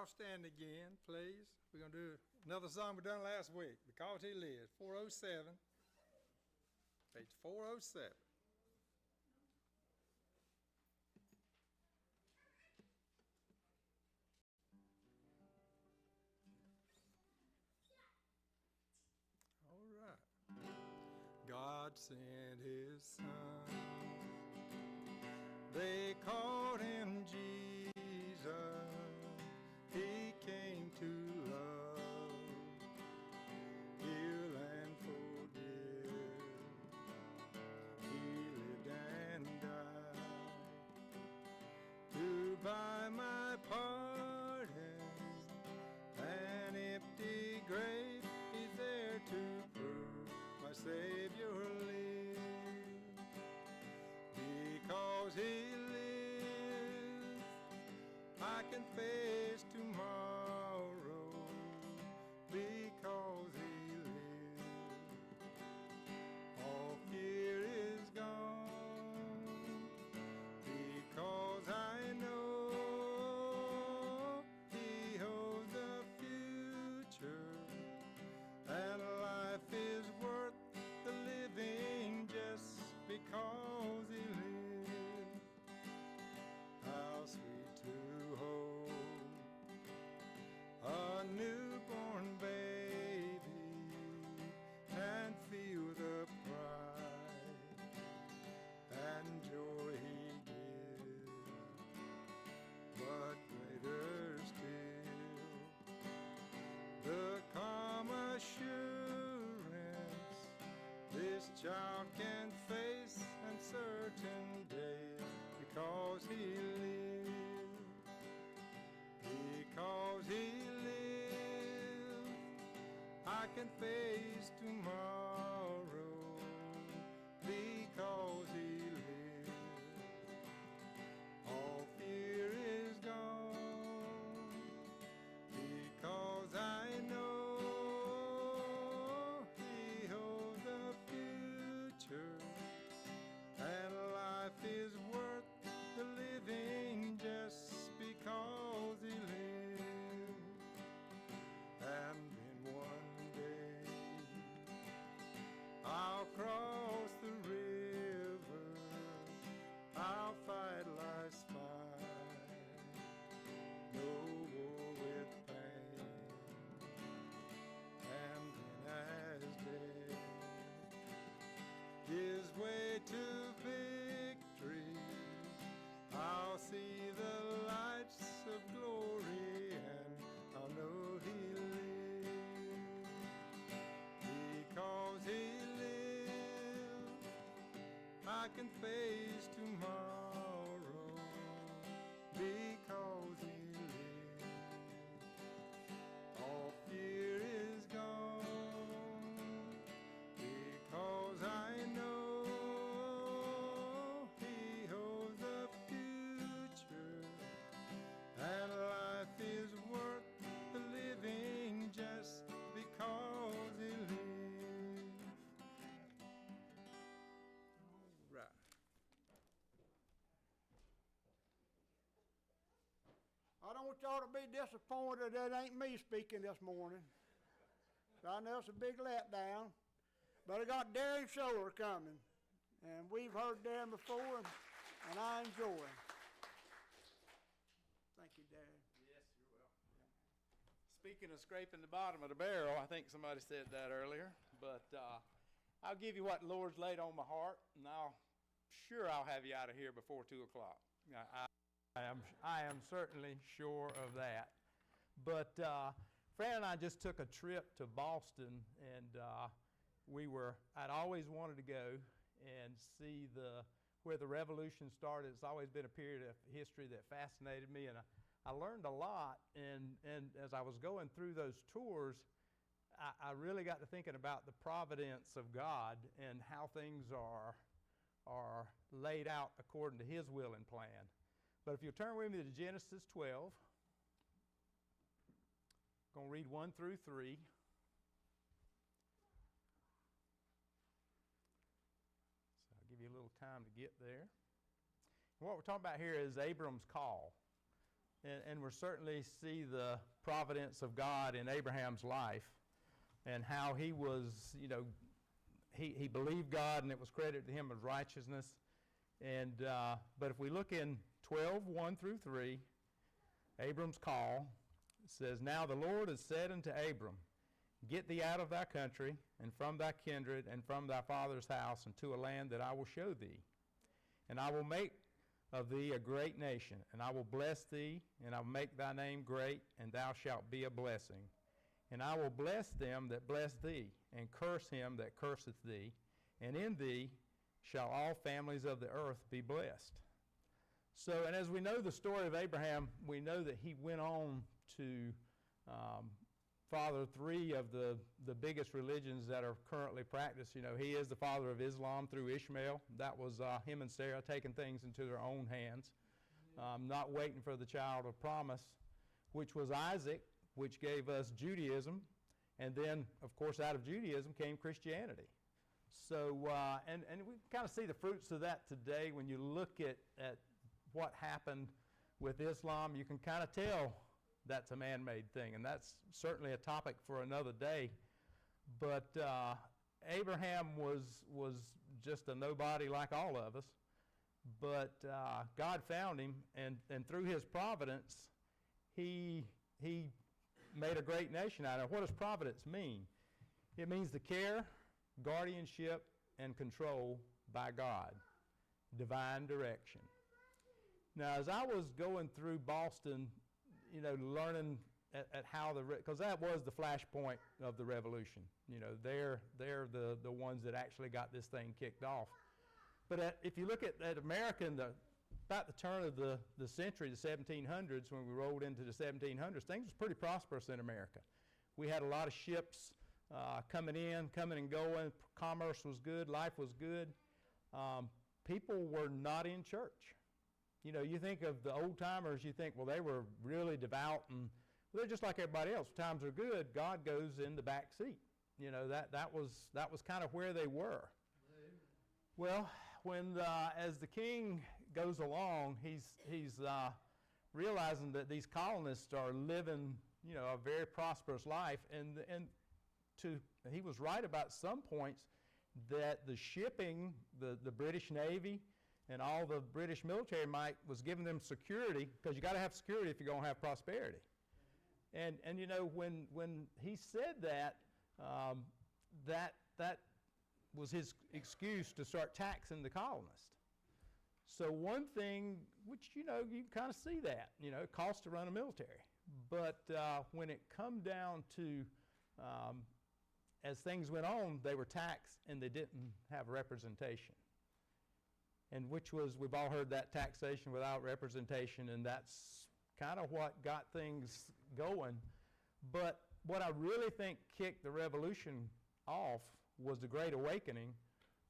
y'all stand again, please. We're going to do another song we done last week, Because He Lives, 407, page 407. All right. God sent His Son. They called Him Jesus. He came to love, heal, and forgive. He lived and died to buy my pardon. An empty grave He's there to prove my Savior lives. Because He lives, I can face tomorrow. Because He lives, all fear is gone. Because I know He holds the future, and life is worth the living just because He lives. How sweet to hold a newborn baby and feel the pride and joy He gives. But greater still, the calm assurance this child can face uncertain days. Because He lives, because He lives, I can face tomorrow. Because He lives, all fear is gone. Because I know He holds the future, and life is worth the living just because He lives. And then one day I'll cross the river, I'll fight life's fight, no war with pain. And then as death gives way to victory, I'll see the lights of glory, and I'll know He lives. Because He lives, I can face tomorrow. Because He lives, all fear is gone. Because I know and life is worth the living just because He lives. All right. I don't want y'all to be disappointed that ain't me speaking this morning. So I know it's a big letdown, but I got Darren Scholler coming, and we've heard Darren before, and I enjoy him. Thank you, Darren. Yes, you're welcome. Speaking of scraping the bottom of the barrel, I think somebody said that earlier, but I'll give you what the Lord's laid on my heart, and I'll have you out of here before 2 o'clock. I am certainly sure of that. But Fran and I just took a trip to Boston, and I'd always wanted to go and see where the revolution started. It's always been a period of history that fascinated me, and I learned a lot. And as I was going through those tours, I really got to thinking about the providence of God and how things are laid out according to His will and plan. But if you'll turn with me to Genesis 12, I'm going to read 1 through 3. So I'll give you a little time to get there. And what we're talking about here is Abram's call. and we certainly see the providence of God in Abraham's life and how he was, he believed God and it was credited to him as righteousness. And but if we look in 12:1 through 3, Abram's call says, "Now the Lord has said unto Abram, Get thee out of thy country, and from thy kindred, and from thy father's house, into a land that I will show thee. And I will make of thee a great nation, and I will bless thee, and I will make thy name great, and thou shalt be a blessing. And I will bless them that bless thee, and curse him that curseth thee, and in thee shall all families of the earth be blessed." So, and as we know the story of Abraham, we know that he went on to father three of the biggest religions that are currently practiced. He is the father of Islam through Ishmael. That was him and Sarah taking things into their own hands, not waiting for the child of promise, which was Isaac, which gave us Judaism. And then, of course, out of Judaism came Christianity. So, and we kind of see the fruits of that today. When you look at what happened with Islam, you can kind of tell that's a man-made thing, and that's certainly a topic for another day. But Abraham was just a nobody like all of us, but God found him, and through his providence, he made a great nation out of it. What does providence mean? It means the care, guardianship, and control by God, divine direction. Now, as I was going through Boston, learning at how because that was the flashpoint of the revolution. They're the ones that actually got this thing kicked off. But if you look at America about the turn of the century, the 1700s, when we rolled into the 1700s, things was pretty prosperous in America. We had a lot of ships coming and going. Commerce was good. Life was good. People were not in church. You think of the old timers, you think, well, they were really devout, and they're just like everybody else. When times are good, God goes in the back seat. That was kind of where they were. Well, when as the king goes along, he's realizing that these colonists are living, a very prosperous life, and he was right about some points that the shipping, the British Navy, and all the British military might was giving them security, because you got to have security if you're going to have prosperity. And when he said that, that was his excuse to start taxing the colonists. So one thing, which you can kind of see that, it costs to run a military. But when it come down to, as things went on, they were taxed and they didn't have representation. And which was, we've all heard that, taxation without representation, and that's kind of what got things going. But what I really think kicked the revolution off was the Great Awakening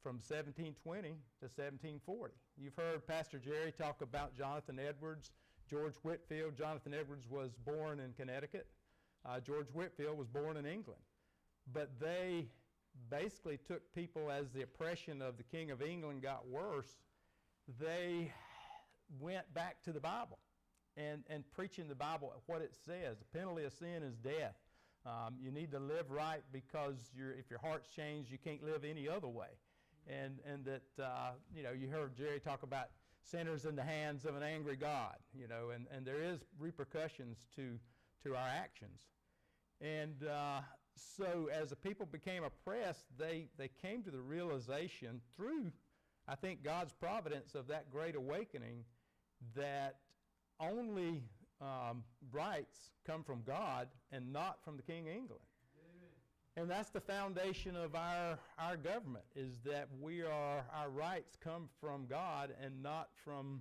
from 1720 to 1740. You've heard Pastor Jerry talk about Jonathan Edwards, George Whitefield. Jonathan Edwards was born in Connecticut. George Whitefield was born in England. But they basically took people, as the oppression of the King of England got worse, they went back to the Bible and preaching the Bible, what it says. The penalty of sin is death. You need to live right, because if your heart's changed, you can't live any other way. And that, you heard Jerry talk about sinners in the hands of an angry God, and there is repercussions to our actions. And so as the people became oppressed, they came to the realization through, I think, God's providence of that Great Awakening, that only rights come from God and not from the King of England. Amen. And that's the foundation of our government, is that our rights come from God and not from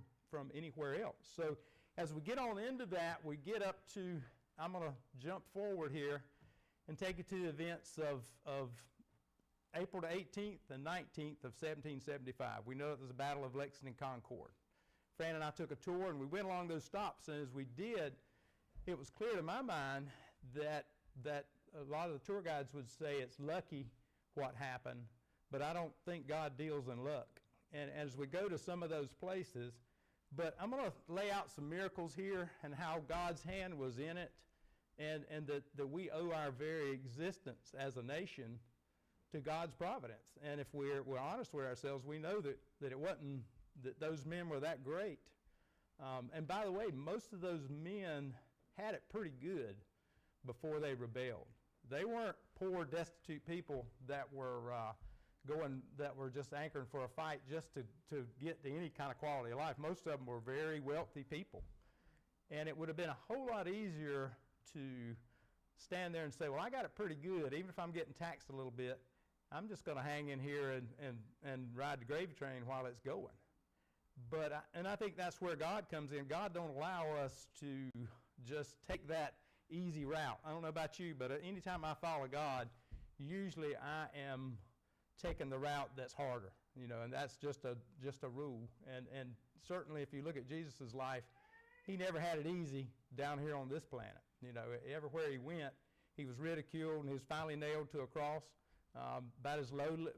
anywhere else. So as we get on into that, we get up to, I'm going to jump forward here and take you to the events of April the 18th and 19th of 1775. We know it was the Battle of Lexington Concord. Fran and I took a tour, and we went along those stops, and as we did, it was clear to my mind that a lot of the tour guides would say it's lucky what happened, but I don't think God deals in luck. And as we go to some of those places, But I'm going to lay out some miracles here and how God's hand was in it, and that we owe our very existence as a nation to God's providence. And if we're honest with ourselves, we know that it wasn't that those men were that great. And by the way, most of those men had it pretty good before they rebelled. They weren't poor, destitute people that were just anchoring for a fight just to get to any kind of quality of life. Most of them were very wealthy people. And it would have been a whole lot easier to stand there and say, well, I got it pretty good. Even if I'm getting taxed a little bit, I'm just going to hang in here and ride the gravy train while it's going. And I think that's where God comes in. God don't allow us to just take that easy route. I don't know about you, but anytime I follow God, usually I am taking the route that's harder, and that's just a rule. And certainly if you look at Jesus' life, he never had it easy down here on this planet. Everywhere he went, he was ridiculed, and he was finally nailed to a cross, about as lowly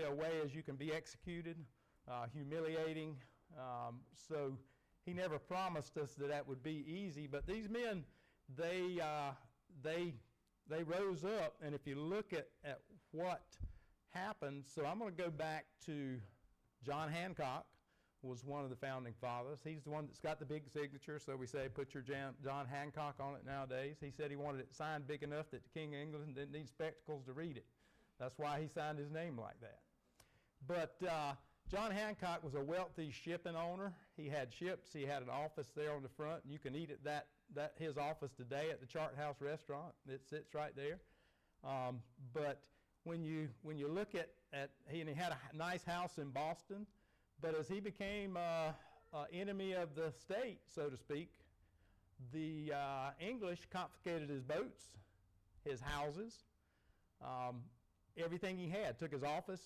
a way as you can be executed, humiliating. So he never promised us that would be easy. But these men, they rose up, and if you look at what happened, so I'm going to go back to John Hancock, was one of the founding fathers. He's the one that's got the big signature, so we say put your John Hancock on it nowadays. He said he wanted it signed big enough that the King of England didn't need spectacles to read it. That's why he signed his name like that. But John Hancock was a wealthy shipping owner. He had ships. He had an office there on the front, and you can eat at his office today at the Chart House restaurant. It sits right there. But when you look at he had a nice house in Boston, but as he became an enemy of the state, so to speak, the English confiscated his boats, his houses, everything he had, took his office,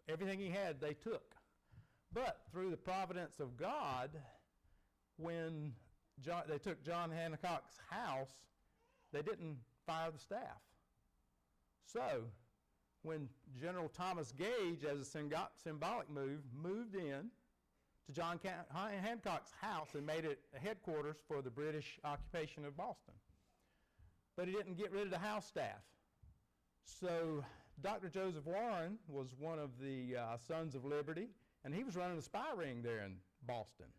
everything he had they took. But through the providence of God, when they took John Hancock's house, they didn't fire the staff. So when General Thomas Gage, as a symbolic move, moved in to John Hancock's house and made it a headquarters for the British occupation of Boston. But he didn't get rid of the house staff. So Dr. Joseph Warren was one of the Sons of Liberty, and he was running a spy ring there in Boston.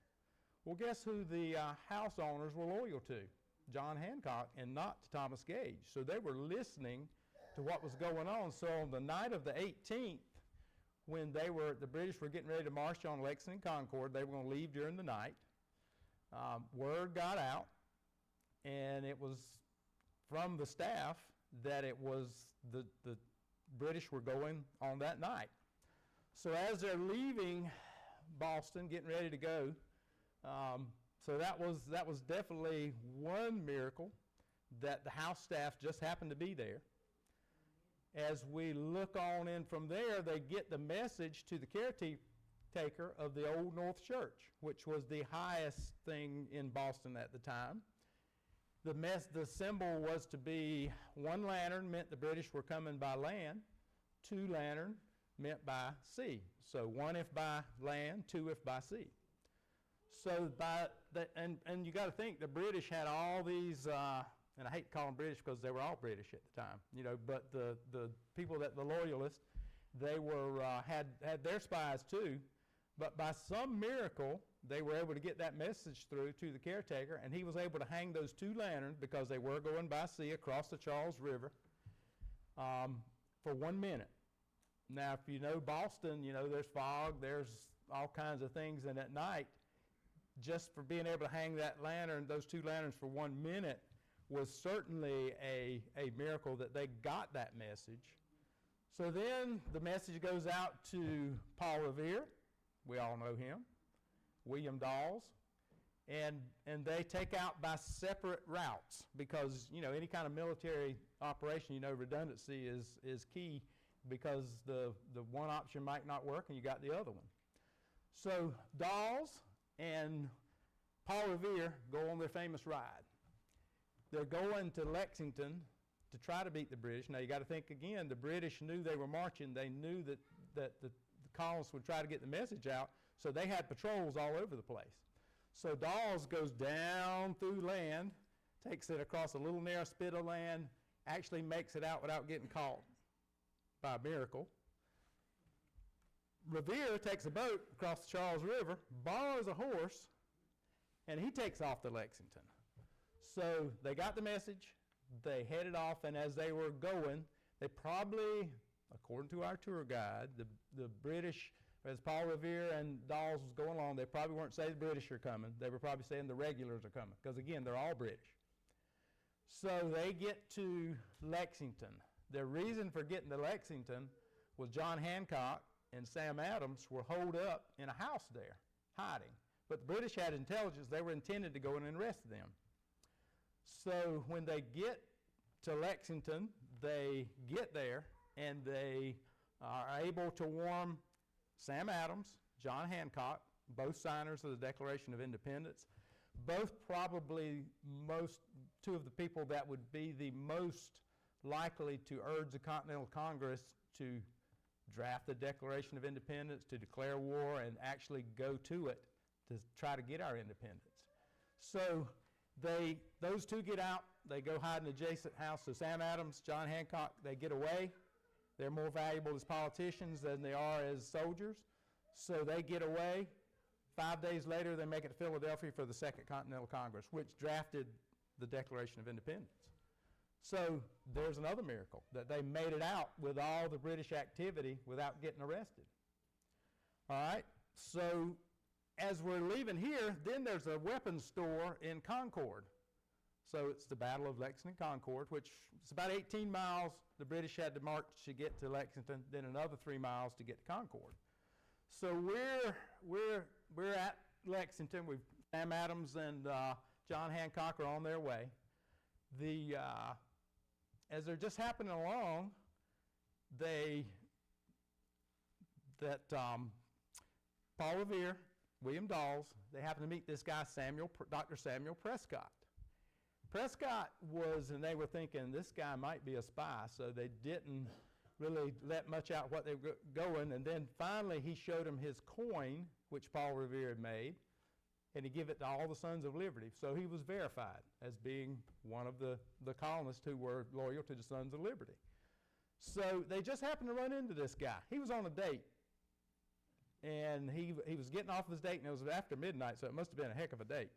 Well, guess who the house owners were loyal to? John Hancock, and not to Thomas Gage. So they were listening to what was going on. So on the night of the 18th, when the British were getting ready to march on Lexington Concord, they were going to leave during the night. Word got out, and it was from the staff that it was the British were going on that night. So as they're leaving Boston, getting ready to go, so that was definitely one miracle, that the house staff just happened to be there. As we look on in from there, they get the message to the caretaker of the Old North Church, which was the highest thing in Boston at the time. The symbol was to be one lantern meant the British were coming by land, two lantern meant by sea. So one if by land, two if by sea. So and you got to think the British had all these, and I hate to call them British because they were all British at the time, but the people the loyalists, they were had their spies too, but by some miracle they were able to get that message through to the caretaker, and he was able to hang those two lanterns, because they were going by sea across the Charles River, for 1 minute. Now, if you know Boston, there's fog, there's all kinds of things, and at night, just for being able to hang those two lanterns for 1 minute, was certainly a miracle that they got that message. So then the message goes out to Paul Revere. We all know him. William Dawes. And they take out by separate routes, because, any kind of military operation, redundancy is key, because the one option might not work and you got the other one. So Dawes and Paul Revere go on their famous ride. They're going to Lexington to try to beat the British. Now, you got to think again, the British knew they were marching. They knew that the colonists would try to get the message out. So they had patrols all over the place. So Dawes goes down through land, takes it across a little narrow spit of land, actually makes it out without getting caught by a miracle. Revere takes a boat across the Charles River, borrows a horse, and he takes off to Lexington. So they got the message, they headed off, and as they were going, they probably, according to our tour guide, the British, as Paul Revere and Dawes was going along, they probably weren't saying the British are coming. They were probably saying the regulars are coming, because again, they're all British. So they get to Lexington. The reason for getting to Lexington was John Hancock and Sam Adams were holed up in a house there, hiding. But the British had intelligence. They were intended to go in and arrest them. So when they get to Lexington, they get there, and they are able to warn Sam Adams, John Hancock, both signers of the Declaration of Independence, both probably two of the people that would be the most likely to urge the Continental Congress to draft the Declaration of Independence, to declare war, and actually go to it to try to get our independence. So those two get out, they go hide in an adjacent house. So Sam Adams, John Hancock, they get away. They're more valuable as politicians than they are as soldiers. So they get away. 5 days later, they make it to Philadelphia for the Second Continental Congress, which drafted the Declaration of Independence. So there's another miracle, that they made it out with all the British activity without getting arrested. All right, so as we're leaving here, then there's a weapons store in Concord. So it's the Battle of Lexington-Concord, which is about 18 miles the British had to march to get to Lexington, then another 3 miles to get to Concord. So we're at Lexington. Sam Adams and John Hancock are on their way. As they're just happening along, Paul Revere, William Dawes, they happen to meet this guy, Dr. Samuel Prescott. Prescott and they were thinking this guy might be a spy, so they didn't really let much out what they were going, and then finally he showed them his coin, which Paul Revere had made, and he gave it to all the Sons of Liberty. So he was verified as being one of the colonists who were loyal to the Sons of Liberty. So they just happened to run into this guy. He was on a date, and he was getting off of his date, and it was after midnight, so it must have been a heck of a date.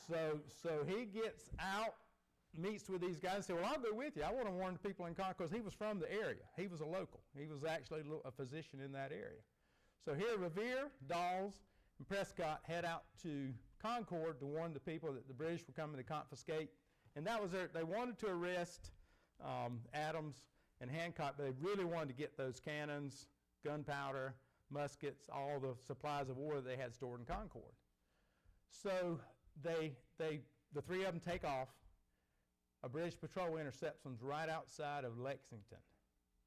So he gets out, meets with these guys, and said, well, I'll go with you. I want to warn the people in Concord, because he was from the area. He was a local. He was actually a physician in that area. So here Revere, Dawes, and Prescott head out to Concord to warn the people that the British were coming to confiscate. And that was they wanted to arrest Adams and Hancock, but they really wanted to get those cannons, gunpowder, muskets, all the supplies of war that they had stored in Concord. So the three of them take off. A British patrol intercepts them right outside of Lexington.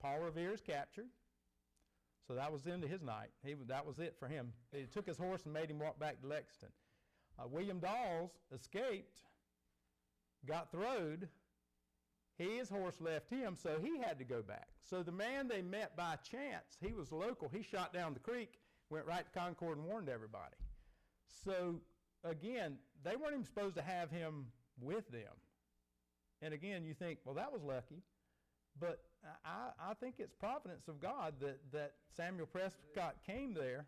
Paul Revere is captured. So that was the end of his night. That was it for him. He took his horse and made him walk back to Lexington. William Dawes escaped, got throwed. His horse left him, so he had to go back. So the man they met by chance, he was local. He shot down the creek, went right to Concord and warned everybody. So again, they weren't even supposed to have him with them. And again, you think, well, that was lucky. But I think it's providence of God that Samuel Prescott came there.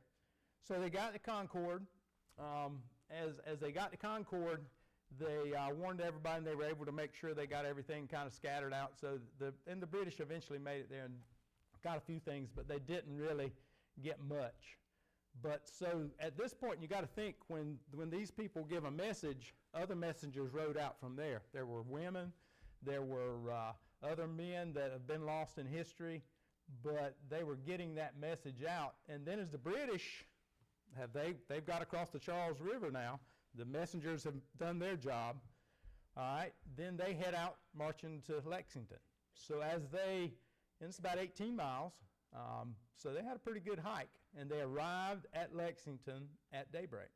So they got to Concord. As they got to Concord, they warned everybody, and they were able to make sure they got everything kind of scattered out. So the British eventually made it there and got a few things, but they didn't really get much. But so at this point, you got to think when these people give a message, other messengers rode out from there. There were women, there were other men that have been lost in history, but they were getting that message out. And then as the British they've got across the Charles River now, the messengers have done their job. All right, then they head out marching to Lexington. So it's about 18 miles. So they had a pretty good hike, and they arrived at Lexington at daybreak.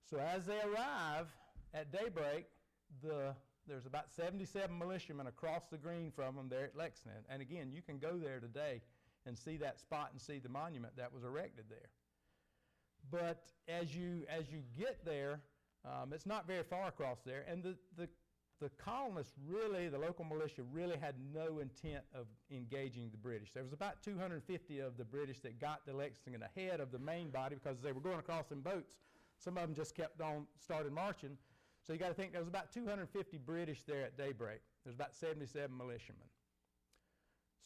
So as they arrive at daybreak, there's about 77 militiamen across the green from them there at Lexington. And again, you can go there today and see that spot and see the monument that was erected there. But as you get there, it's not very far across there, and the colonists really, the local militia really had no intent of engaging the British. There was about 250 of the British that got to Lexington ahead of the main body because they were going across in boats. Some of them just kept on, started marching. So you got to think there was about 250 British there at daybreak. There's about 77 militiamen.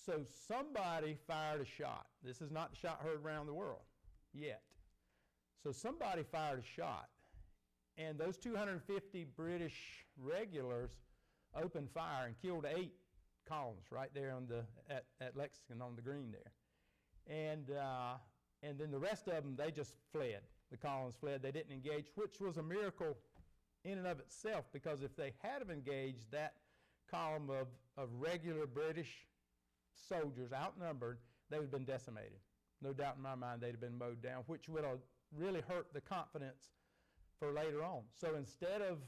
So somebody fired a shot. This is not the shot heard around the world yet. So somebody fired a shot, and those 250 British regulars opened fire and killed 8 colonists right there on at Lexington on the green there. And then the rest of them, they just fled. The colonists fled. They didn't engage, which was a miracle in and of itself, because if they had have engaged that column of regular British soldiers, outnumbered, they would have been decimated. No doubt in my mind they'd have been mowed down, which would have really hurt the confidence for later on. So instead of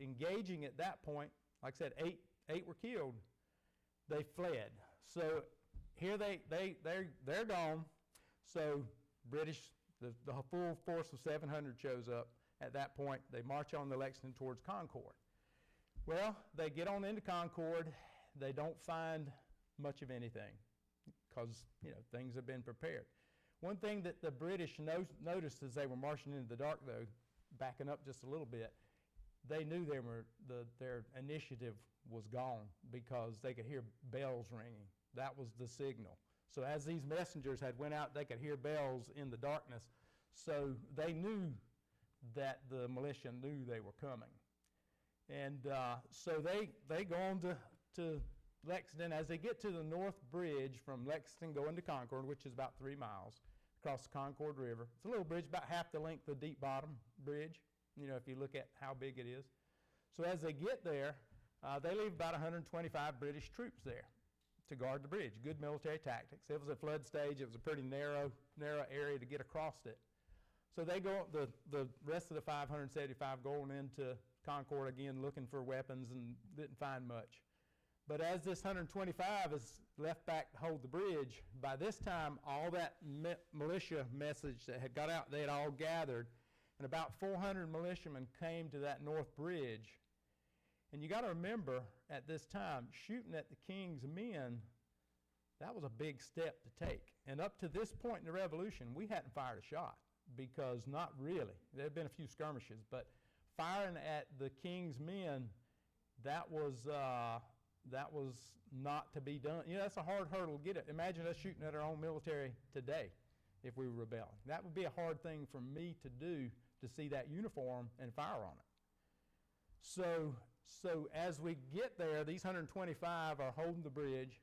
engaging at that point, like I said, eight were killed, they fled. So here they're gone. So British, the full force of 700 shows up. At that point, they march on to Lexington towards Concord. Well, they get on into Concord. They don't find much of anything because, things have been prepared. One thing that the British noticed as they were marching into the dark, though, backing up just a little bit, they knew their initiative was gone because they could hear bells ringing. That was the signal. So as these messengers had went out, they could hear bells in the darkness. So they knew that the militia knew they were coming. And so they go on to Lexington. As they get to the North Bridge from Lexington going to Concord, which is about 3 miles, across the Concord River. It's a little bridge, about half the length of Deep Bottom Bridge, if you look at how big it is. So as they get there, they leave about 125 British troops there to guard the bridge. Good military tactics. It was a flood stage. It was a pretty narrow area to get across it. So they go, the rest of the 575 going into Concord again looking for weapons and didn't find much. But as this 125 is left back to hold the bridge, by this time all that militia message that had got out, they had all gathered, and about 400 militiamen came to that North Bridge. And you got to remember, at this time, shooting at the king's men, that was a big step to take. And up to this point in the Revolution, we hadn't fired a shot, because not really. There had been a few skirmishes, but firing at the king's men, that was not to be done. That's a hard hurdle to get at. Imagine us shooting at our own military today if we were rebelling. That would be a hard thing for me to do, to see that uniform and fire on it. So as we get there, these 125 are holding the bridge.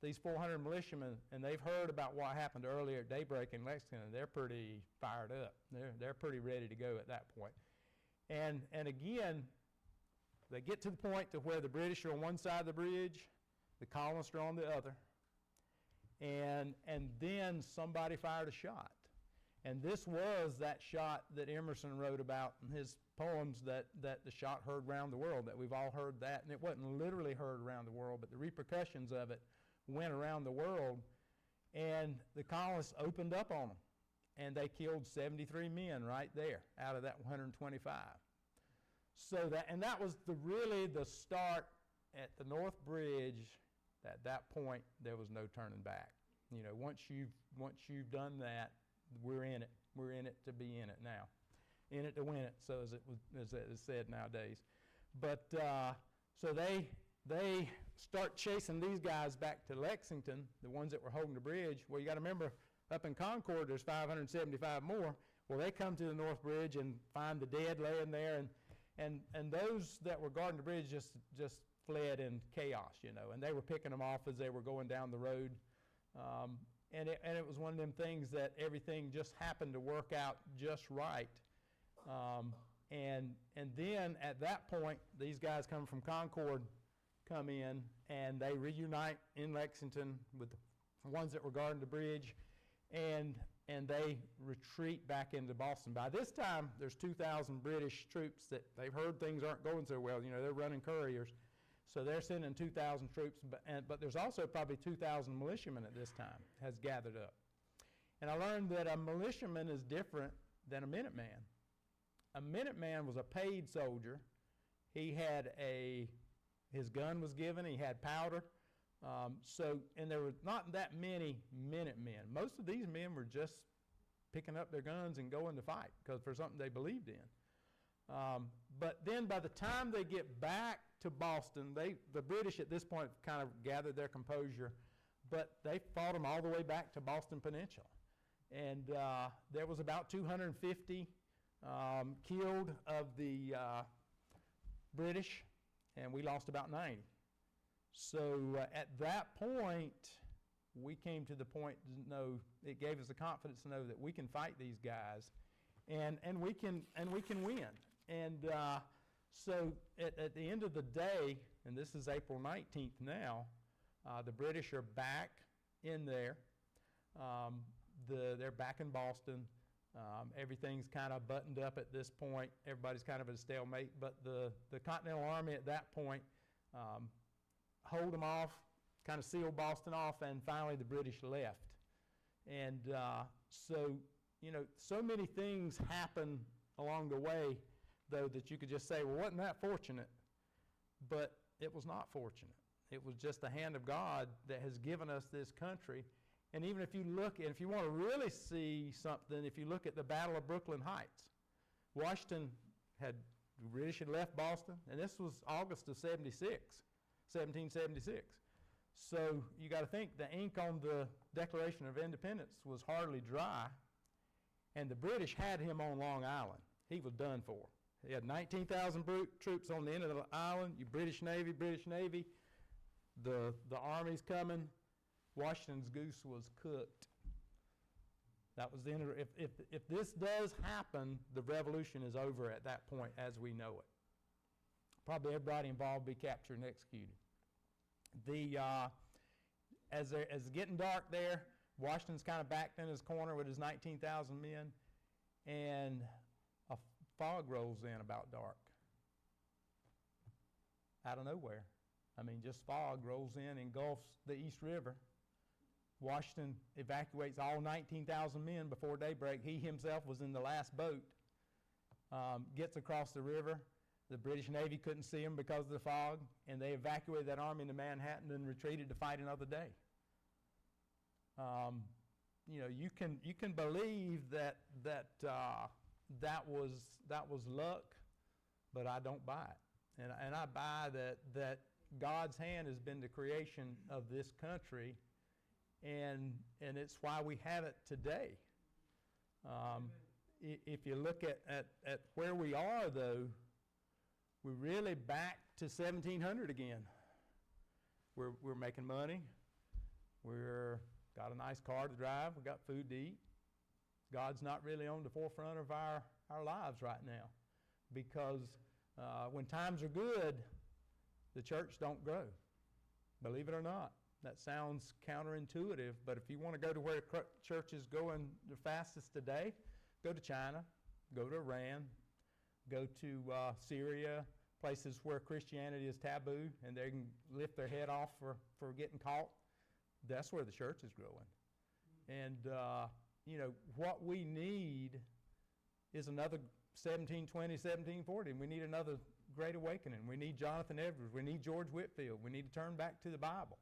These 400 militiamen, and they've heard about what happened earlier at daybreak in Lexington, and they're pretty fired up. They're pretty ready to go at that point. And again, they get to the point to where the British are on one side of the bridge, the colonists are on the other, and then somebody fired a shot. And this was that shot that Emerson wrote about in his poems, that the shot heard around the world, that we've all heard that. And it wasn't literally heard around the world, but the repercussions of it went around the world. And the colonists opened up on them, and they killed 73 men right there out of that 125. That was really the start at the North Bridge. At that point, there was no turning back. Once you've done that, we're in it. We're in it to be in it now, in it to win it. So as it is said nowadays. But so they start chasing these guys back to Lexington, the ones that were holding the bridge. Well, you got to remember, up in Concord, there's 575 more. Well, they come to the North Bridge and find the dead laying there, and those that were guarding the bridge just fled in chaos, and they were picking them off as they were going down the road. And it was one of them things that everything just happened to work out just right. And then at that point, these guys coming from Concord come in, and they reunite in Lexington with the ones that were guarding the bridge, and they retreat back into Boston. By this time, there's 2,000 British troops that they've heard things aren't going so well. They're running couriers. So they're sending 2,000 troops, but there's also probably 2,000 militiamen at this time has gathered up. And I learned that a militiaman is different than a Minuteman. A Minuteman was a paid soldier. He had his gun was given, he had powder. And there were not that many Minutemen. Most of these men were just picking up their guns and going to fight because for something they believed in. But then by the time they get back to Boston, the British at this point kind of gathered their composure, but they fought them all the way back to Boston Peninsula. And there was about 250 killed of the British, and we lost about 90. So at that point, we came to the point to know, it gave us the confidence to know that we can fight these guys, and we can win. And so at the end of the day, and this is April 19th now, the British are back in there. They're back in Boston. Everything's kind of buttoned up at this point. Everybody's kind of at a stalemate, but the Continental Army at that point hold them off, kind of seal Boston off, and finally the British left. And so many things happen along the way, though, that you could just say, well, wasn't that fortunate? But it was not fortunate. It was just the hand of God that has given us this country. And even if you look, and if you want to really see something, if you look at the Battle of Brooklyn Heights, the British had left Boston, and this was August of 1776. So you got to think the ink on the Declaration of Independence was hardly dry, and the British had him on Long Island. He was done for. He had 19,000 troops on the end of the island. You British Navy, the army's coming. Washington's goose was cooked. That was the end of it. If this does happen, the revolution is over at that point as we know it. Probably everybody involved will be captured and executed. As it's getting dark there, Washington's kind of backed in his corner with his 19,000 men, and a fog rolls in about dark. Out of nowhere. I mean, just fog rolls in, engulfs the East River. Washington evacuates all 19,000 men before daybreak. He himself was in the last boat, gets across the river. The British Navy couldn't see him because of the fog, and they evacuated that army into Manhattan and retreated to fight another day. You can believe that was luck, but I don't buy it, and I buy that God's hand has been the creation of this country, and it's why we have it today. If you look at where we are, though, we're really back to 1700 again. We're making money. We're got a nice car to drive. We got food to eat. God's not really on the forefront of our lives right now, because when times are good, the church don't grow. Believe it or not. That sounds counterintuitive, but if you want to go to where church is going the fastest today, go to China, go to Iran, go to Syria, places where Christianity is taboo and they can lift their head off for getting caught. That's where the church is growing. And, what we need is another 1720, 1740. We need another Great Awakening. We need Jonathan Edwards. We need George Whitefield. We need to turn back to the Bible.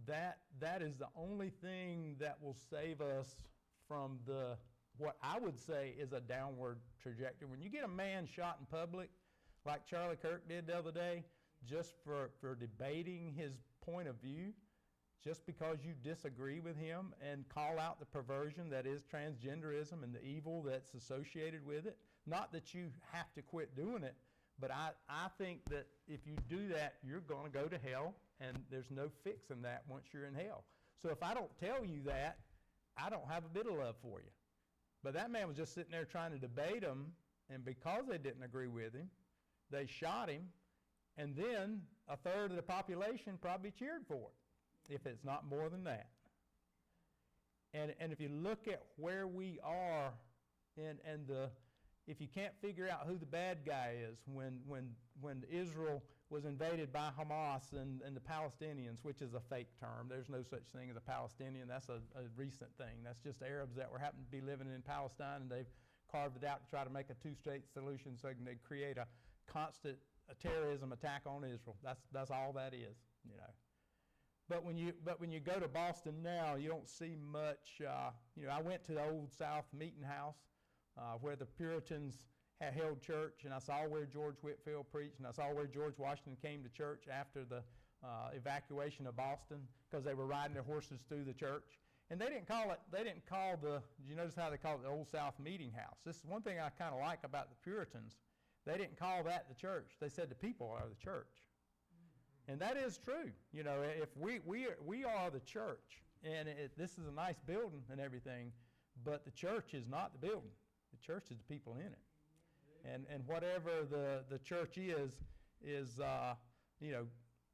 That is the only thing that will save us from what I would say is a downward trajectory. When you get a man shot in public, like Charlie Kirk did the other day, just for debating his point of view, just because you disagree with him and call out the perversion that is transgenderism and the evil that's associated with it, not that you have to quit doing it, but I think that if you do that, you're going to go to hell, and there's no fixing that once you're in hell. So if I don't tell you that, I don't have a bit of love for you. But that man was just sitting there trying to debate him, and because they didn't agree with him, they shot him, and then a third of the population probably cheered for it, if it's not more than that. And if you look at where we are, if you can't figure out who the bad guy is, when Israel was invaded by Hamas and the Palestinians, which is a fake term. There's no such thing as a Palestinian. That's a recent thing. That's just Arabs that were happen to be living in Palestine, and they've carved it out to try to make a two-state solution so they can create a constant terrorism attack on Israel. That's all that is, you know. But when you go to Boston now, you don't see much. You know, I went to the Old South Meeting House where the Puritans had held church, and I saw where George Whitefield preached, and I saw where George Washington came to church after the evacuation of Boston, because they were riding their horses through the church. And they didn't call did you notice how they called it the Old South Meeting House? This is one thing I kind of like about the Puritans. They didn't call that the church. They said the people are the church. And that is true. You know, if we are the church, and this is a nice building and everything, but the church is not the building. The church is the people in it. And whatever the church is you know,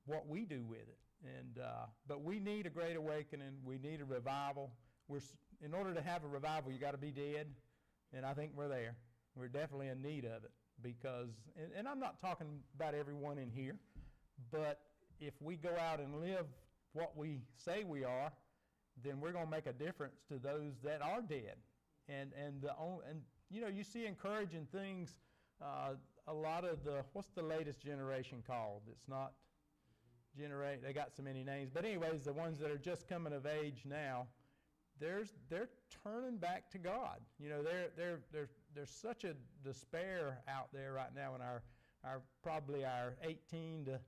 what we do with it. And but we need a great awakening. We need a revival. In order to have a revival, you got to be dead, and I think we're there. We're definitely in need of it, because, and I'm not talking about everyone in here, but if we go out and live what we say we are, then we're going to make a difference to those that are dead. And you know, you see encouraging things. A lot of what's the latest generation called? It's not they got so many names, but anyways, the ones that are just coming of age now, they're turning back to God. You know, there's such a despair out there right now in our probably our 18 to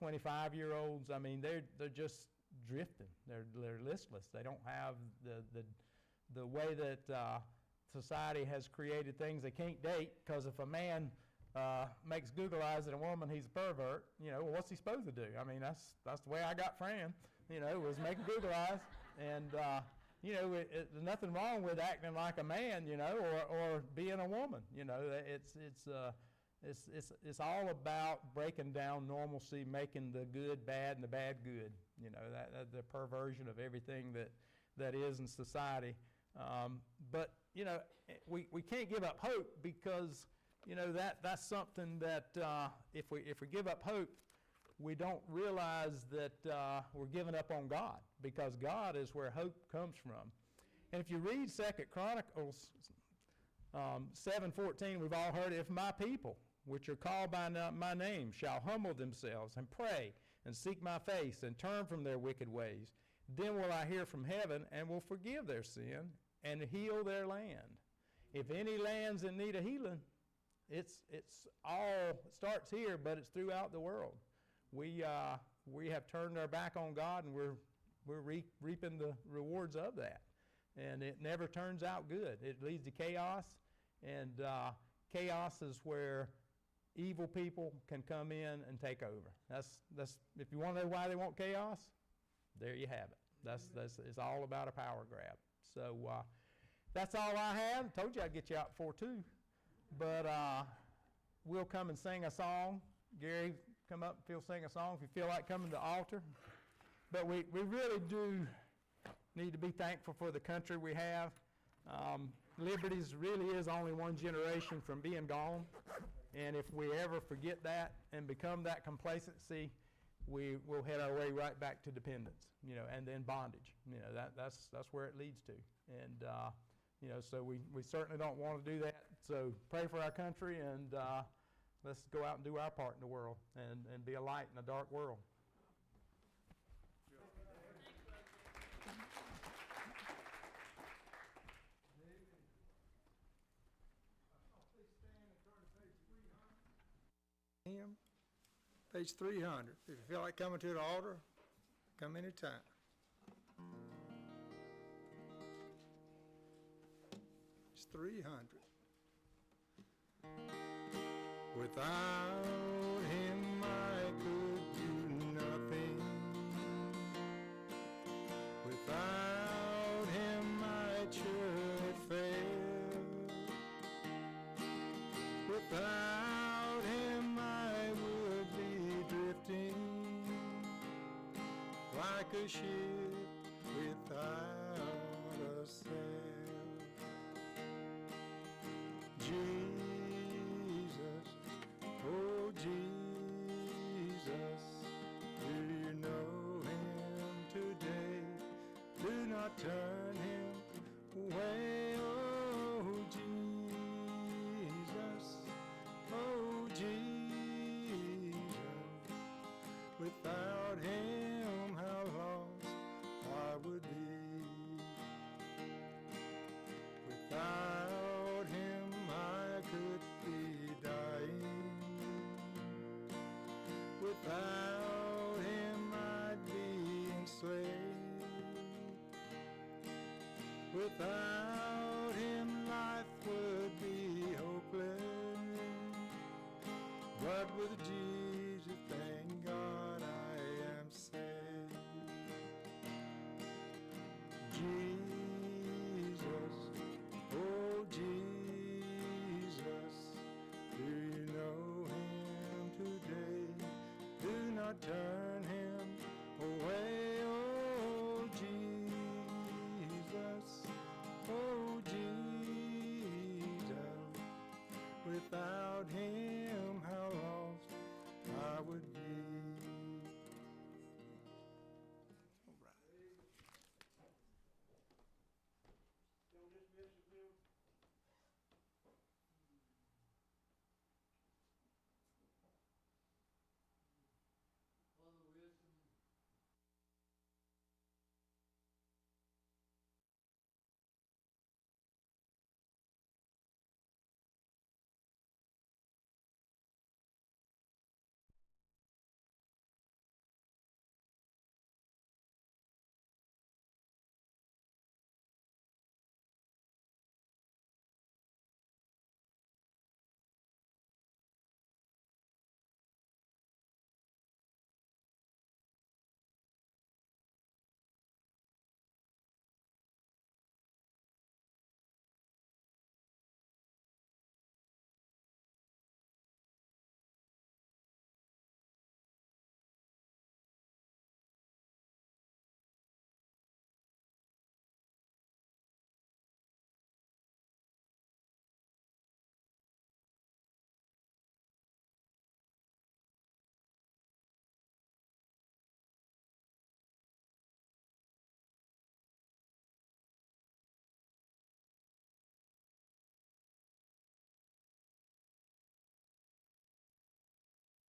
25-year-olds. I mean, they're just drifting. They're listless. They don't have the way that society has created things. They can't date, because if a man makes Google eyes at a woman, he's a pervert. You know, well, what's he supposed to do? I mean, that's the way I got Fran, you know, was making Google eyes. And, you know, there's nothing wrong with acting like a man, you know, or being a woman. You know, it's all about breaking down normalcy, making the good bad and the bad good. You know, the perversion of everything that is in society. But, you know, we can't give up hope, because, you know, that's something that if we give up hope, we don't realize that we're giving up on God, because God is where hope comes from. And if you read 2 Chronicles 7:14, we've all heard it. If my people, which are called by my name, shall humble themselves and pray and seek my face and turn from their wicked ways, then will I hear from heaven and will forgive their sin and heal their land. If any land's in need of healing, it starts here, but it's throughout the world. We have turned our back on God, and we're reaping the rewards of that. And it never turns out good. It leads to chaos, and chaos is where evil people can come in and take over. That's if you want to know why they want chaos, there you have it. It's all about a power grab. So that's all I have. Told you I'd get you out before 2. But we'll come and sing a song. Gary, come up and sing a song if you feel like coming to the altar. But we really do need to be thankful for the country we have. Liberties really is only one generation from being gone. And if we ever forget that and become that complacency, we will head our way right back to dependence, you know, and then bondage. You know, that's where it leads to. And you know, so we certainly don't want to do that. So pray for our country, and let's go out and do our part in the world and be a light in a dark world. Page 300. If you feel like coming to the altar, come anytime. It's 300. Without him I could do nothing. Without him I should fail. Without him I would be drifting like a ship without a sail. Jesus, oh Jesus, turn him away. Oh, Jesus, oh, Jesus. Without him, how lost I would be. Without him, I could be dying. Without him, I'd be enslaved. Without